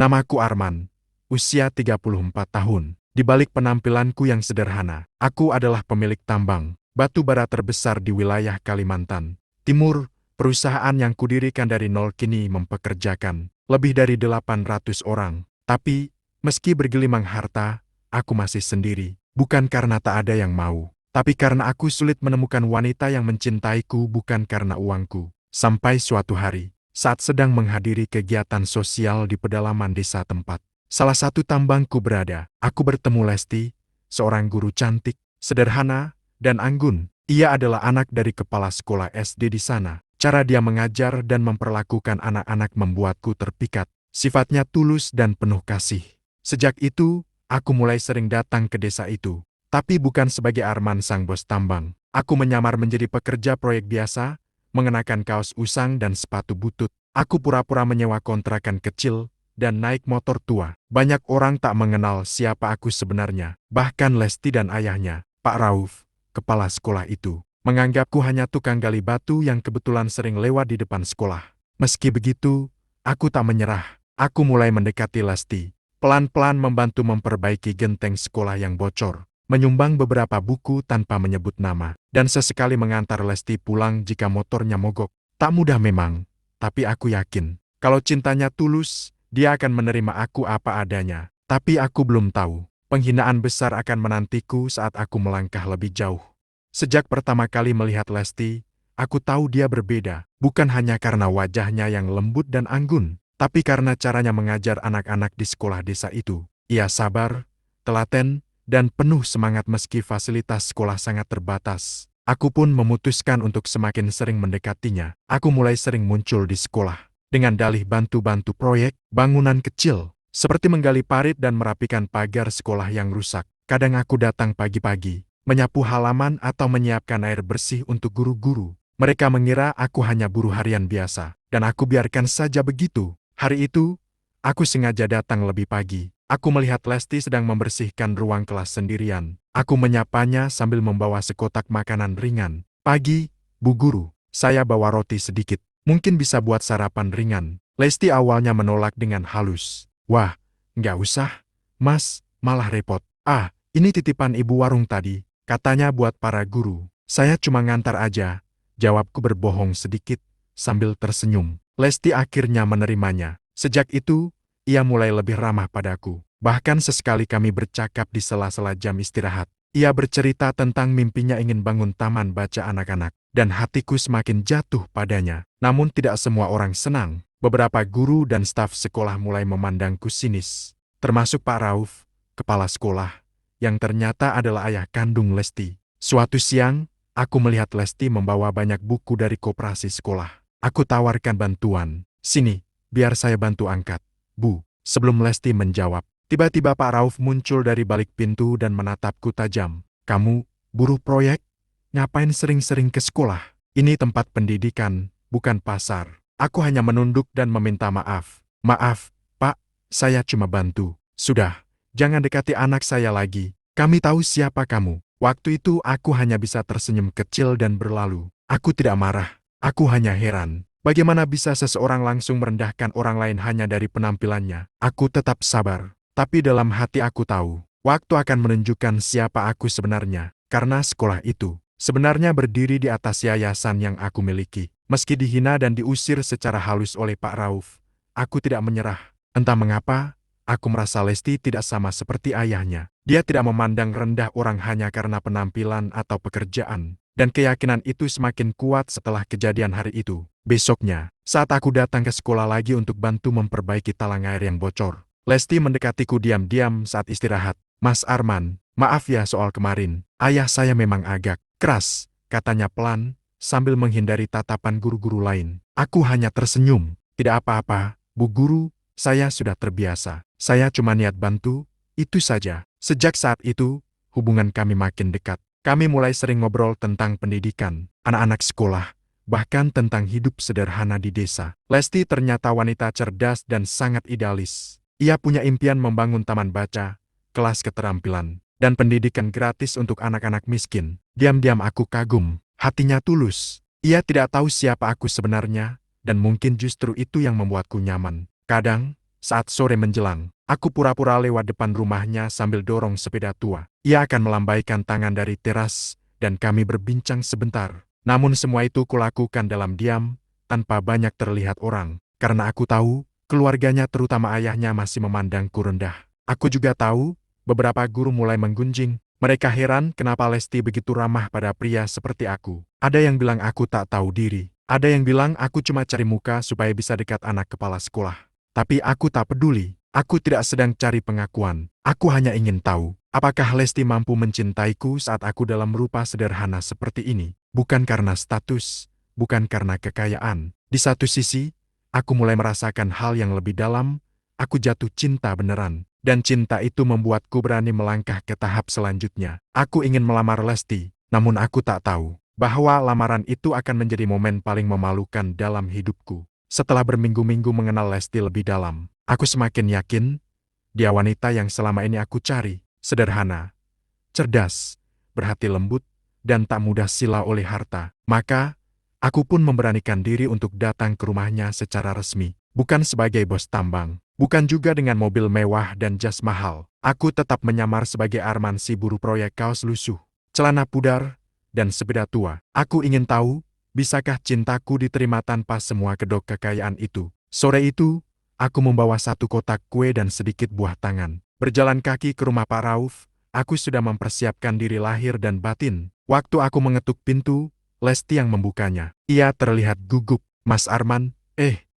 Namaku Arman, usia 34 tahun. Di balik penampilanku yang sederhana, aku adalah pemilik tambang batu bara terbesar di wilayah Kalimantan Timur. Perusahaan yang kudirikan dari nol kini mempekerjakan lebih dari 800 orang. Tapi, meski bergelimang harta, aku masih sendiri. Bukan karena tak ada yang mau, tapi karena aku sulit menemukan wanita yang mencintaiku, bukan karena uangku. Sampai suatu hari, saat sedang menghadiri kegiatan sosial di pedalaman desa tempat salah satu tambangku berada, aku bertemu Lesti, seorang guru cantik, sederhana, dan anggun. Ia adalah anak dari kepala sekolah SD di sana. Cara dia mengajar dan memperlakukan anak-anak membuatku terpikat. Sifatnya tulus dan penuh kasih. Sejak itu, aku mulai sering datang ke desa itu. Tapi bukan sebagai Arman sang bos tambang. Aku menyamar menjadi pekerja proyek biasa, mengenakan kaos usang dan sepatu butut. Aku pura-pura menyewa kontrakan kecil dan naik motor tua. Banyak orang tak mengenal siapa aku sebenarnya. Bahkan Lesti dan ayahnya, Pak Rauf, kepala sekolah itu, menganggapku hanya tukang gali batu yang kebetulan sering lewat di depan sekolah. Meski begitu, aku tak menyerah. Aku mulai mendekati Lesti, pelan-pelan membantu memperbaiki genteng sekolah yang bocor, menyumbang beberapa buku tanpa menyebut nama, dan sesekali mengantar Lesti pulang jika motornya mogok. Tak mudah memang, tapi aku yakin, kalau cintanya tulus, dia akan menerima aku apa adanya. Tapi aku belum tahu, penghinaan besar akan menantiku saat aku melangkah lebih jauh. Sejak pertama kali melihat Lesti, aku tahu dia berbeda, bukan hanya karena wajahnya yang lembut dan anggun, tapi karena caranya mengajar anak-anak di sekolah desa itu. Ia sabar, telaten, dan penuh semangat meski fasilitas sekolah sangat terbatas. Aku pun memutuskan untuk semakin sering mendekatinya. Aku mulai sering muncul di sekolah dengan dalih bantu-bantu proyek bangunan kecil, seperti menggali parit dan merapikan pagar sekolah yang rusak. Kadang aku datang pagi-pagi, menyapu halaman atau menyiapkan air bersih untuk guru-guru. Mereka mengira aku hanya buruh harian biasa, dan aku biarkan saja begitu. Hari itu, aku sengaja datang lebih pagi. Aku melihat Lesti sedang membersihkan ruang kelas sendirian. Aku menyapanya sambil membawa sekotak makanan ringan. "Pagi, Bu Guru, saya bawa roti sedikit. Mungkin bisa buat sarapan ringan." Lesti awalnya menolak dengan halus. "Wah, nggak usah, Mas, malah repot." "Ah, ini titipan ibu warung tadi, katanya buat para guru. Saya cuma ngantar aja," jawabku berbohong sedikit, sambil tersenyum. Lesti akhirnya menerimanya. Sejak itu, ia mulai lebih ramah padaku. Bahkan sesekali kami bercakap di sela-sela jam istirahat. Ia bercerita tentang mimpinya ingin bangun taman baca anak-anak, dan hatiku semakin jatuh padanya. Namun tidak semua orang senang. Beberapa guru dan staf sekolah mulai memandangku sinis, termasuk Pak Rauf, kepala sekolah, yang ternyata adalah ayah kandung Lesti. Suatu siang, aku melihat Lesti membawa banyak buku dari koperasi sekolah. Aku tawarkan bantuan. "Sini, biar saya bantu angkat, Bu." Sebelum Lesti menjawab, tiba-tiba Pak Rauf muncul dari balik pintu dan menatapku tajam. "Kamu, buruh proyek? Ngapain sering-sering ke sekolah? Ini tempat pendidikan, bukan pasar." Aku hanya menunduk dan meminta maaf. "Maaf, Pak, saya cuma bantu." "Sudah, jangan dekati anak saya lagi. Kami tahu siapa kamu." Waktu itu aku hanya bisa tersenyum kecil dan berlalu. Aku tidak marah. Aku hanya heran. Bagaimana bisa seseorang langsung merendahkan orang lain hanya dari penampilannya? Aku tetap sabar. Tapi dalam hati aku tahu, waktu akan menunjukkan siapa aku sebenarnya. Karena sekolah itu sebenarnya berdiri di atas yayasan yang aku miliki. Meski dihina dan diusir secara halus oleh Pak Rauf, aku tidak menyerah. Entah mengapa, aku merasa Lesti tidak sama seperti ayahnya. Dia tidak memandang rendah orang hanya karena penampilan atau pekerjaan. Dan keyakinan itu semakin kuat setelah kejadian hari itu. Besoknya, saat aku datang ke sekolah lagi untuk bantu memperbaiki talang air yang bocor, Lesti mendekatiku diam-diam saat istirahat. "Mas Arman, maaf ya soal kemarin. Ayah saya memang agak keras," katanya pelan, sambil menghindari tatapan guru-guru lain. Aku hanya tersenyum. "Tidak apa-apa, Bu Guru, saya sudah terbiasa. Saya cuma niat bantu, itu saja." Sejak saat itu, hubungan kami makin dekat. Kami mulai sering ngobrol tentang pendidikan, anak-anak sekolah, bahkan tentang hidup sederhana di desa. Lesti ternyata wanita cerdas dan sangat idealis. Ia punya impian membangun taman baca, kelas keterampilan, dan pendidikan gratis untuk anak-anak miskin. Diam-diam aku kagum. Hatinya tulus. Ia tidak tahu siapa aku sebenarnya, dan mungkin justru itu yang membuatku nyaman. Kadang, Saat sore menjelang, aku pura-pura lewat depan rumahnya sambil dorong sepeda tua. Ia akan melambaikan tangan dari teras, dan kami berbincang sebentar. Namun semua itu kulakukan dalam diam, tanpa banyak terlihat orang. Karena aku tahu, keluarganya terutama ayahnya masih memandangku rendah. Aku juga tahu, beberapa guru mulai menggunjing. Mereka heran kenapa Lesti begitu ramah pada pria seperti aku. Ada yang bilang aku tak tahu diri. Ada yang bilang aku cuma cari muka supaya bisa dekat anak kepala sekolah. Tapi aku tak peduli. Aku tidak sedang cari pengakuan. Aku hanya ingin tahu, apakah Lesti mampu mencintaiku saat aku dalam rupa sederhana seperti ini. Bukan karena status, bukan karena kekayaan. Di satu sisi, aku mulai merasakan hal yang lebih dalam. Aku jatuh cinta beneran. Dan cinta itu membuatku berani melangkah ke tahap selanjutnya. Aku ingin melamar Lesti, namun aku tak tahu bahwa lamaran itu akan menjadi momen paling memalukan dalam hidupku. Setelah berminggu-minggu mengenal Lesti lebih dalam, aku semakin yakin dia wanita yang selama ini aku cari. Sederhana, cerdas, berhati lembut, dan tak mudah sila oleh harta. Maka, aku pun memberanikan diri untuk datang ke rumahnya secara resmi. Bukan sebagai bos tambang, bukan juga dengan mobil mewah dan jas mahal. Aku tetap menyamar sebagai Arman si buruh proyek kaos lusuh, celana pudar, dan sepeda tua. Aku ingin tahu, bisakah cintaku diterima tanpa semua kedok kekayaan itu? Sore itu, aku membawa satu kotak kue dan sedikit buah tangan. Berjalan kaki ke rumah Pak Rauf, aku sudah mempersiapkan diri lahir dan batin. Waktu aku mengetuk pintu, Lesti yang membukanya. Ia terlihat gugup. Mas Arman,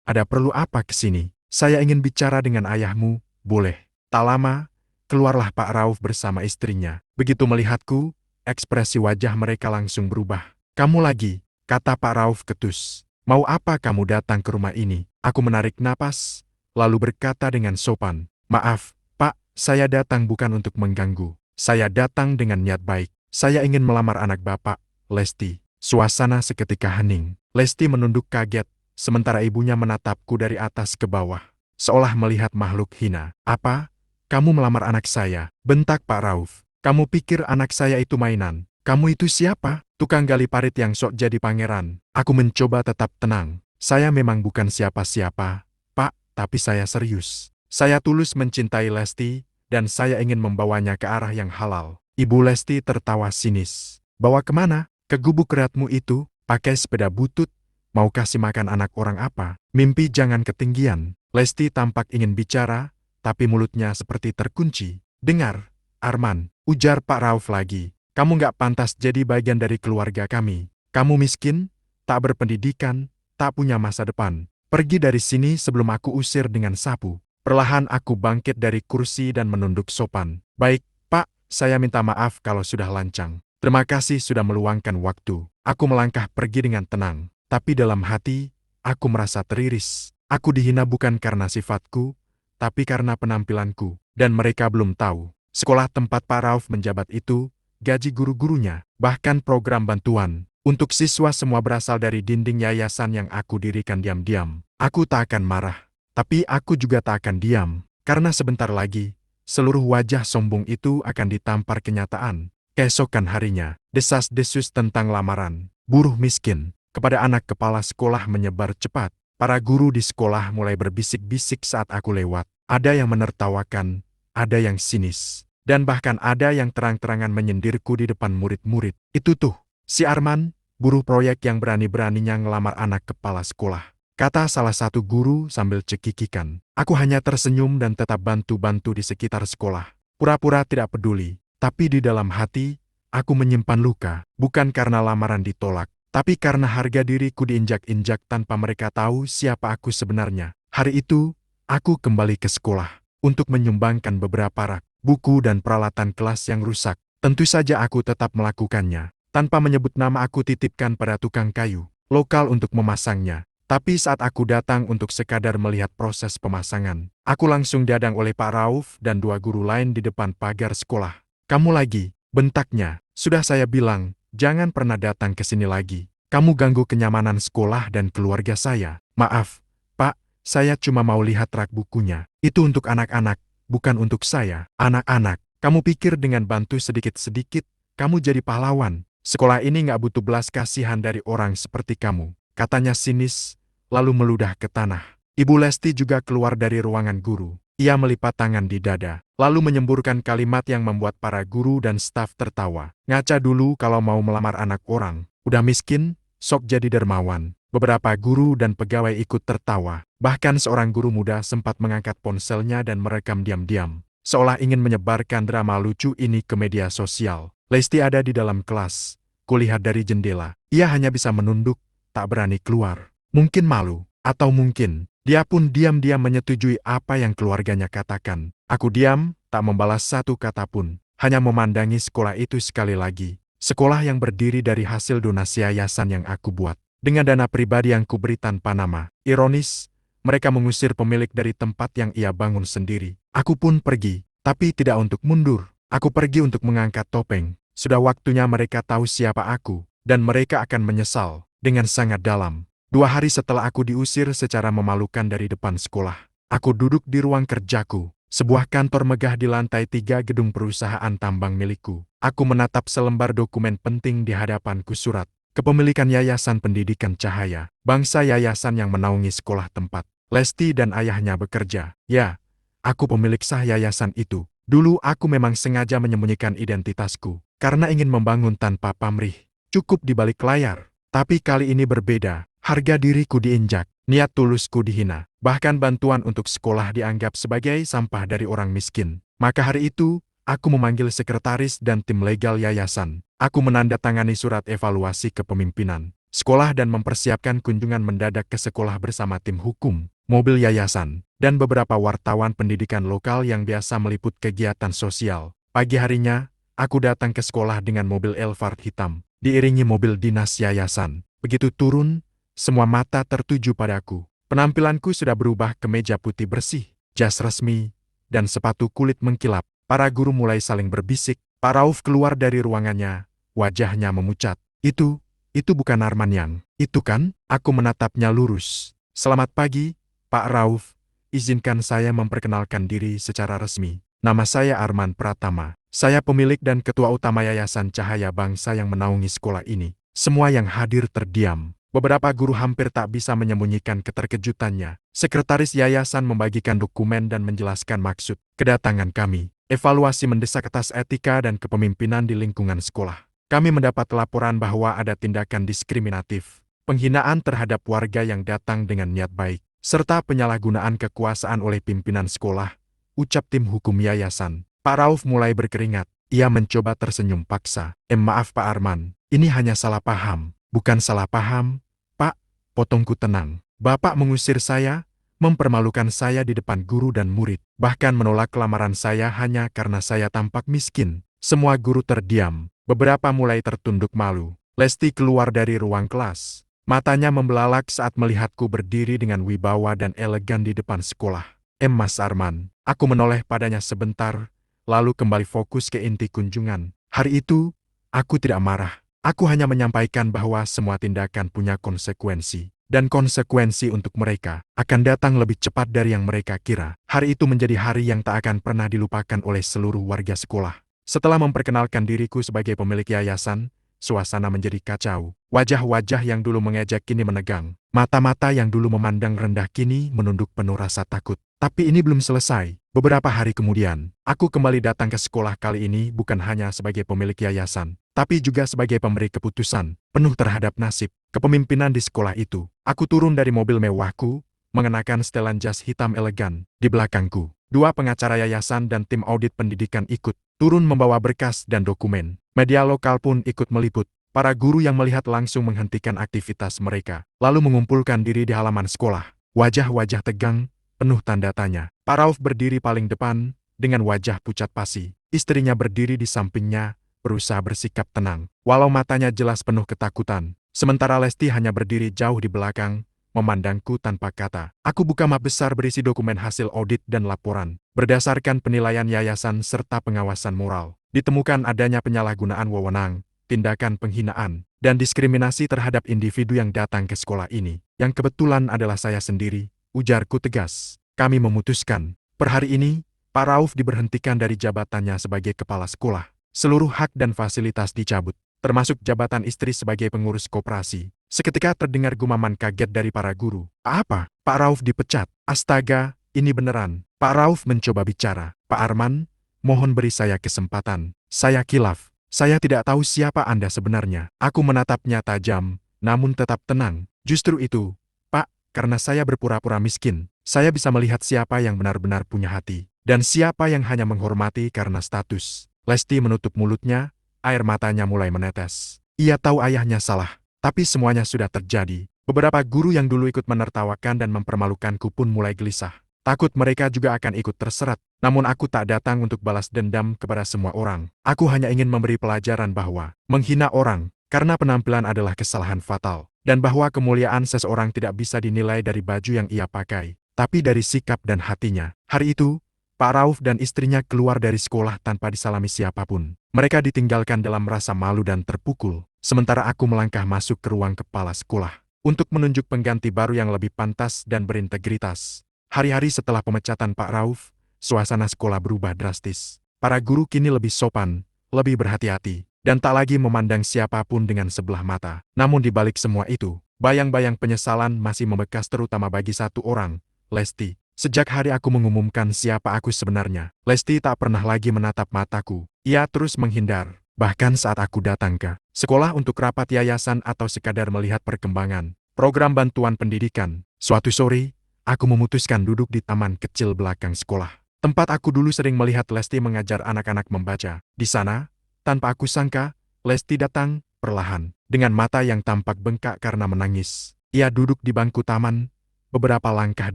ada perlu apa ke sini? Saya ingin bicara dengan ayahmu, boleh? Tak lama, keluarlah Pak Rauf bersama istrinya. Begitu melihatku, ekspresi wajah mereka langsung berubah. Kamu lagi, kata Pak Rauf ketus. Mau apa kamu datang ke rumah ini? Aku menarik napas, lalu berkata dengan sopan. Maaf, Pak, saya datang bukan untuk mengganggu. Saya datang dengan niat baik. Saya ingin melamar anak Bapak, Lesti. Suasana seketika hening. Lesti menunduk kaget, sementara ibunya menatapku dari atas ke bawah, seolah melihat makhluk hina. Apa? Kamu melamar anak saya? Bentak Pak Rauf. Kamu pikir anak saya itu mainan? Kamu itu siapa? Tukang gali parit yang sok jadi pangeran. Aku mencoba tetap tenang. Saya memang bukan siapa-siapa, Pak, tapi saya serius. Saya tulus mencintai Lesti, dan saya ingin membawanya ke arah yang halal. Ibu Lesti tertawa sinis. Bawa kemana? Ke gubuk keratmu itu, pakai sepeda butut. Mau kasih makan anak orang apa? Mimpi jangan ketinggian. Lesti tampak ingin bicara, tapi mulutnya seperti terkunci. Dengar, Arman, ujar Pak Rauf lagi. Kamu nggak pantas jadi bagian dari keluarga kami. Kamu miskin, tak berpendidikan, tak punya masa depan. Pergi dari sini sebelum aku usir dengan sapu. Perlahan aku bangkit dari kursi dan menunduk sopan. Baik, Pak, saya minta maaf kalau sudah lancang. Terima kasih sudah meluangkan waktu. Aku melangkah pergi dengan tenang. Tapi dalam hati, aku merasa teriris. Aku dihina bukan karena sifatku, tapi karena penampilanku. Dan mereka belum tahu. Sekolah tempat Pak Rauf menjabat itu, gaji guru-gurunya, bahkan program bantuan untuk siswa semua berasal dari dinding yayasan yang aku dirikan diam-diam. Aku tak akan marah, tapi aku juga tak akan diam. Karena sebentar lagi, seluruh wajah sombong itu akan ditampar kenyataan. Keesokan harinya, desas-desus tentang lamaran buruh miskin kepada anak kepala sekolah menyebar cepat. Para guru di sekolah mulai berbisik-bisik saat aku lewat. Ada yang menertawakan, ada yang sinis, dan bahkan ada yang terang-terangan menyindirku di depan murid-murid. Itu tuh, si Arman, buruh proyek yang berani-beraninya ngelamar anak kepala sekolah, kata salah satu guru sambil cekikikan. Aku hanya tersenyum dan tetap bantu-bantu di sekitar sekolah. Pura-pura tidak peduli, tapi di dalam hati, aku menyimpan luka, bukan karena lamaran ditolak, tapi karena harga diriku diinjak-injak tanpa mereka tahu siapa aku sebenarnya. Hari itu, aku kembali ke sekolah untuk menyumbangkan beberapa rak buku dan peralatan kelas yang rusak. Tentu saja aku tetap melakukannya. Tanpa menyebut nama aku titipkan pada tukang kayu lokal untuk memasangnya. Tapi saat aku datang untuk sekadar melihat proses pemasangan, aku langsung diadang oleh Pak Rauf dan dua guru lain di depan pagar sekolah. Kamu lagi, bentaknya. Sudah saya bilang, jangan pernah datang ke sini lagi. Kamu ganggu kenyamanan sekolah dan keluarga saya. Maaf, Pak, saya cuma mau lihat rak bukunya. Itu untuk anak-anak, bukan untuk saya. Anak-anak, kamu pikir dengan bantu sedikit-sedikit, kamu jadi pahlawan. Sekolah ini nggak butuh belas kasihan dari orang seperti kamu, katanya sinis, lalu meludah ke tanah. Ibu Lesti juga keluar dari ruangan guru. Ia melipat tangan di dada, lalu menyemburkan kalimat yang membuat para guru dan staf tertawa. Ngaca dulu kalau mau melamar anak orang. Udah miskin, sok jadi dermawan. Beberapa guru dan pegawai ikut tertawa. Bahkan seorang guru muda sempat mengangkat ponselnya dan merekam diam-diam, seolah ingin menyebarkan drama lucu ini ke media sosial. Lesti ada di dalam kelas. Kulihat dari jendela. Ia hanya bisa menunduk, tak berani keluar. Mungkin malu, atau mungkin dia pun diam-diam menyetujui apa yang keluarganya katakan. Aku diam, tak membalas satu kata pun. Hanya memandangi sekolah itu sekali lagi. Sekolah yang berdiri dari hasil donasi yayasan yang aku buat. Dengan dana pribadi yang kuberi tanpa nama. Ironis, mereka mengusir pemilik dari tempat yang ia bangun sendiri. Aku pun pergi, tapi tidak untuk mundur. Aku pergi untuk mengangkat topeng. Sudah waktunya mereka tahu siapa aku, dan mereka akan menyesal dengan sangat dalam. 2 hari setelah aku diusir secara memalukan dari depan sekolah, aku duduk di ruang kerjaku, sebuah kantor megah di lantai 3 gedung perusahaan tambang milikku. Aku menatap selembar dokumen penting di hadapanku. Surat kepemilikan Yayasan Pendidikan Cahaya Bangsa, yayasan yang menaungi sekolah tempat Lesti dan ayahnya bekerja. Ya, aku pemilik sah yayasan itu. Dulu aku memang sengaja menyembunyikan identitasku, karena ingin membangun tanpa pamrih, cukup di balik layar. Tapi kali ini berbeda. Harga diriku diinjak, niat tulusku dihina, bahkan bantuan untuk sekolah dianggap sebagai sampah dari orang miskin. Maka hari itu, aku memanggil sekretaris dan tim legal yayasan. Aku menandatangani surat evaluasi kepemimpinan sekolah dan mempersiapkan kunjungan mendadak ke sekolah bersama tim hukum, mobil yayasan, dan beberapa wartawan pendidikan lokal yang biasa meliput kegiatan sosial. Pagi harinya, aku datang ke sekolah dengan mobil Elvard hitam, diiringi mobil dinas yayasan. Begitu turun, semua mata tertuju padaku. Penampilanku sudah berubah ke kemeja putih bersih, jas resmi, dan sepatu kulit mengkilap. Para guru mulai saling berbisik. Pak Rauf keluar dari ruangannya, wajahnya memucat. Itu bukan Arman yang itu kan? Aku menatapnya lurus. Selamat pagi, Pak Rauf. Izinkan saya memperkenalkan diri secara resmi. Nama saya Arman Pratama. Saya pemilik dan ketua utama Yayasan Cahaya Bangsa yang menaungi sekolah ini. Semua yang hadir terdiam. Beberapa guru hampir tak bisa menyembunyikan keterkejutannya. Sekretaris yayasan membagikan dokumen dan menjelaskan maksud kedatangan kami. Evaluasi mendesak atas etika dan kepemimpinan di lingkungan sekolah. Kami mendapat laporan bahwa ada tindakan diskriminatif, penghinaan terhadap warga yang datang dengan niat baik, serta penyalahgunaan kekuasaan oleh pimpinan sekolah, ucap tim hukum yayasan. Pak Rauf mulai berkeringat. Ia mencoba tersenyum paksa. Maaf Pak Arman, ini hanya salah paham. Bukan salah paham, Pak, potongku tenang. Bapak mengusir saya, mempermalukan saya di depan guru dan murid, bahkan menolak lamaran saya hanya karena saya tampak miskin. Semua guru terdiam, beberapa mulai tertunduk malu. Lesti keluar dari ruang kelas. Matanya membelalak saat melihatku berdiri dengan wibawa dan elegan di depan sekolah. Mas Arman, aku menoleh padanya sebentar, lalu kembali fokus ke inti kunjungan. Hari itu, aku tidak marah. Aku hanya menyampaikan bahwa semua tindakan punya konsekuensi, dan konsekuensi untuk mereka akan datang lebih cepat dari yang mereka kira. Hari itu menjadi hari yang tak akan pernah dilupakan oleh seluruh warga sekolah. Setelah memperkenalkan diriku sebagai pemilik yayasan, suasana menjadi kacau. Wajah-wajah yang dulu mengejek kini menegang. Mata-mata yang dulu memandang rendah kini menunduk penuh rasa takut. Tapi ini belum selesai. Beberapa hari kemudian, aku kembali datang ke sekolah kali ini bukan hanya sebagai pemilik yayasan, tapi juga sebagai pemberi keputusan, penuh terhadap nasib, kepemimpinan di sekolah itu. Aku turun dari mobil mewahku, mengenakan setelan jas hitam elegan. Di belakangku, 2 pengacara yayasan dan tim audit pendidikan ikut, turun membawa berkas dan dokumen. Media lokal pun ikut meliput. Para guru yang melihat langsung menghentikan aktivitas mereka, lalu mengumpulkan diri di halaman sekolah. Wajah-wajah tegang, penuh tanda tanya. Pak Rauf berdiri paling depan, dengan wajah pucat pasi. Istrinya berdiri di sampingnya, berusaha bersikap tenang, walau matanya jelas penuh ketakutan. Sementara Lesti hanya berdiri jauh di belakang, memandangku tanpa kata. Aku buka map besar berisi dokumen hasil audit dan laporan. Berdasarkan penilaian yayasan serta pengawasan moral, ditemukan adanya penyalahgunaan wewenang, tindakan penghinaan, dan diskriminasi terhadap individu yang datang ke sekolah ini. Yang kebetulan adalah saya sendiri, ujarku tegas. Kami memutuskan, per hari ini, Pak Rauf diberhentikan dari jabatannya sebagai kepala sekolah. Seluruh hak dan fasilitas dicabut, termasuk jabatan istri sebagai pengurus koperasi. Seketika terdengar gumaman kaget dari para guru. Apa? Pak Rauf dipecat. Astaga, ini beneran. Pak Rauf mencoba bicara. Pak Arman, mohon beri saya kesempatan. Saya kilaf. Saya tidak tahu siapa Anda sebenarnya. Aku menatapnya tajam, namun tetap tenang. Justru itu, Pak, karena saya berpura-pura miskin, saya bisa melihat siapa yang benar-benar punya hati, dan siapa yang hanya menghormati karena status. Lesti menutup mulutnya, air matanya mulai menetes. Ia tahu ayahnya salah, tapi semuanya sudah terjadi. Beberapa guru yang dulu ikut menertawakan dan mempermalukanku pun mulai gelisah. Takut mereka juga akan ikut terseret. Namun aku tak datang untuk balas dendam kepada semua orang. Aku hanya ingin memberi pelajaran bahwa menghina orang karena penampilan adalah kesalahan fatal. Dan bahwa kemuliaan seseorang tidak bisa dinilai dari baju yang ia pakai, tapi dari sikap dan hatinya. Hari itu, Pak Rauf dan istrinya keluar dari sekolah tanpa disalami siapapun. Mereka ditinggalkan dalam rasa malu dan terpukul. Sementara aku melangkah masuk ke ruang kepala sekolah untuk menunjuk pengganti baru yang lebih pantas dan berintegritas. Hari-hari setelah pemecatan Pak Rauf, suasana sekolah berubah drastis. Para guru kini lebih sopan, lebih berhati-hati, dan tak lagi memandang siapapun dengan sebelah mata. Namun di balik semua itu, bayang-bayang penyesalan masih membekas terutama bagi satu orang, Lesti. Sejak hari aku mengumumkan siapa aku sebenarnya, Lesti tak pernah lagi menatap mataku. Ia terus menghindar. Bahkan saat aku datang ke sekolah untuk rapat yayasan atau sekadar melihat perkembangan program bantuan pendidikan, suatu sore, aku memutuskan duduk di taman kecil belakang sekolah. Tempat aku dulu sering melihat Lesti mengajar anak-anak membaca. Di sana, tanpa aku sangka, Lesti datang, perlahan, dengan mata yang tampak bengkak karena menangis. Ia duduk di bangku taman, beberapa langkah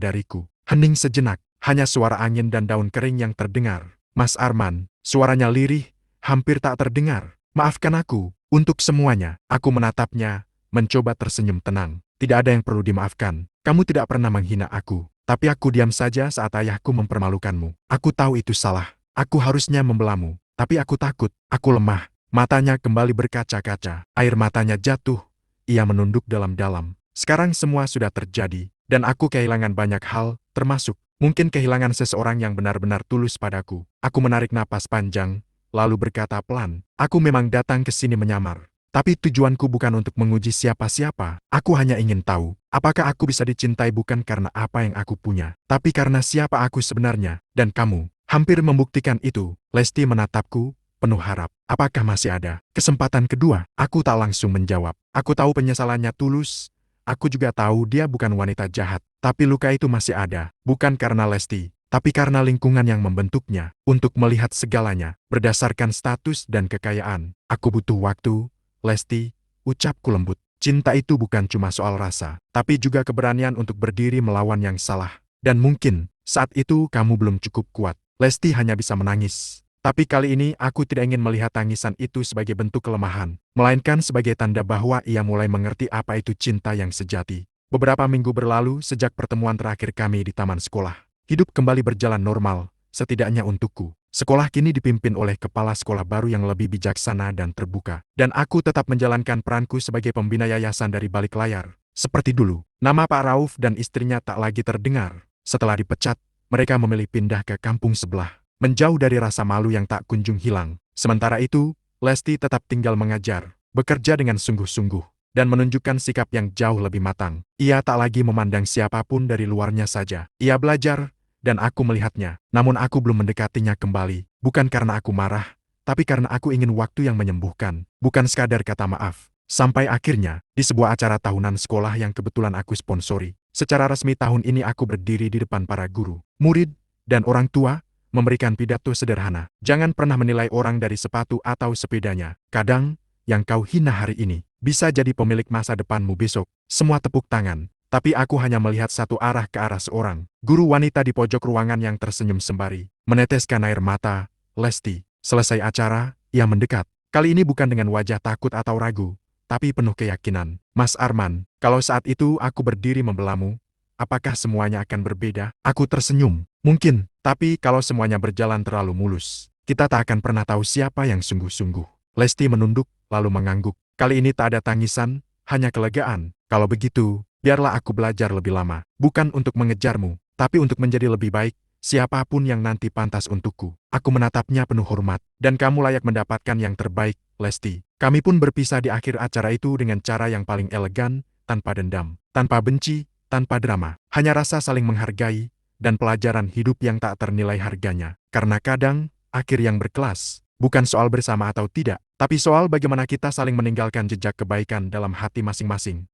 dariku. Hening sejenak, hanya suara angin dan daun kering yang terdengar. Mas Arman, suaranya lirih, hampir tak terdengar. Maafkan aku, untuk semuanya. Aku menatapnya, mencoba tersenyum tenang. Tidak ada yang perlu dimaafkan. Kamu tidak pernah menghina aku. Tapi aku diam saja saat ayahku mempermalukanmu. Aku tahu itu salah. Aku harusnya membelamu. Tapi aku takut. Aku lemah. Matanya kembali berkaca-kaca. Air matanya jatuh. Ia menunduk dalam-dalam. Sekarang semua sudah terjadi. Dan aku kehilangan banyak hal, termasuk mungkin kehilangan seseorang yang benar-benar tulus padaku. Aku menarik napas panjang, lalu berkata pelan, aku memang datang ke sini menyamar. Tapi tujuanku bukan untuk menguji siapa-siapa. Aku hanya ingin tahu, apakah aku bisa dicintai bukan karena apa yang aku punya, tapi karena siapa aku sebenarnya. Dan kamu hampir membuktikan itu. Lesti menatapku, penuh harap. Apakah masih ada kesempatan kedua? Aku tak langsung menjawab. Aku tahu penyesalannya tulus. Aku juga tahu dia bukan wanita jahat. Tapi luka itu masih ada. Bukan karena Lesti, tapi karena lingkungan yang membentuknya. Untuk melihat segalanya, berdasarkan status dan kekayaan. Aku butuh waktu, Lesti, ucapku lembut. Cinta itu bukan cuma soal rasa, tapi juga keberanian untuk berdiri melawan yang salah. Dan mungkin, saat itu kamu belum cukup kuat. Lesti hanya bisa menangis. Tapi kali ini aku tidak ingin melihat tangisan itu sebagai bentuk kelemahan, melainkan sebagai tanda bahwa ia mulai mengerti apa itu cinta yang sejati. Beberapa minggu berlalu sejak pertemuan terakhir kami di taman sekolah. Hidup kembali berjalan normal, setidaknya untukku. Sekolah kini dipimpin oleh kepala sekolah baru yang lebih bijaksana dan terbuka. Dan aku tetap menjalankan peranku sebagai pembina yayasan dari balik layar. Seperti dulu, nama Pak Rauf dan istrinya tak lagi terdengar. Setelah dipecat, mereka memilih pindah ke kampung sebelah, menjauh dari rasa malu yang tak kunjung hilang. Sementara itu, Lesti tetap tinggal mengajar, bekerja dengan sungguh-sungguh, dan menunjukkan sikap yang jauh lebih matang. Ia tak lagi memandang siapapun dari luarnya saja. Ia belajar, dan aku melihatnya, namun aku belum mendekatinya kembali. Bukan karena aku marah, tapi karena aku ingin waktu yang menyembuhkan, bukan sekadar kata maaf. Sampai akhirnya, di sebuah acara tahunan sekolah yang kebetulan aku sponsori, secara resmi tahun ini aku berdiri di depan para guru, murid, dan orang tua, memberikan pidato sederhana. Jangan pernah menilai orang dari sepatu atau sepedanya. Kadang, yang kau hina hari ini, bisa jadi pemilik masa depanmu besok. Semua tepuk tangan. Tapi aku hanya melihat satu arah ke arah seorang guru wanita di pojok ruangan yang tersenyum sembari meneteskan air mata. Lesti. Selesai acara, ia mendekat. Kali ini bukan dengan wajah takut atau ragu, tapi penuh keyakinan. Mas Arman, kalau saat itu aku berdiri membelamu, apakah semuanya akan berbeda? Aku tersenyum. Mungkin, tapi kalau semuanya berjalan terlalu mulus, kita tak akan pernah tahu siapa yang sungguh-sungguh. Lesti menunduk, lalu mengangguk. Kali ini tak ada tangisan, hanya kelegaan. Kalau begitu, biarlah aku belajar lebih lama, bukan untuk mengejarmu, tapi untuk menjadi lebih baik, siapapun yang nanti pantas untukku. Aku menatapnya penuh hormat, dan kamu layak mendapatkan yang terbaik, Lesti. Kami pun berpisah di akhir acara itu dengan cara yang paling elegan, tanpa dendam, tanpa benci, tanpa drama. Hanya rasa saling menghargai, dan pelajaran hidup yang tak ternilai harganya. Karena kadang, akhir yang berkelas, bukan soal bersama atau tidak, tapi soal bagaimana kita saling meninggalkan jejak kebaikan dalam hati masing-masing.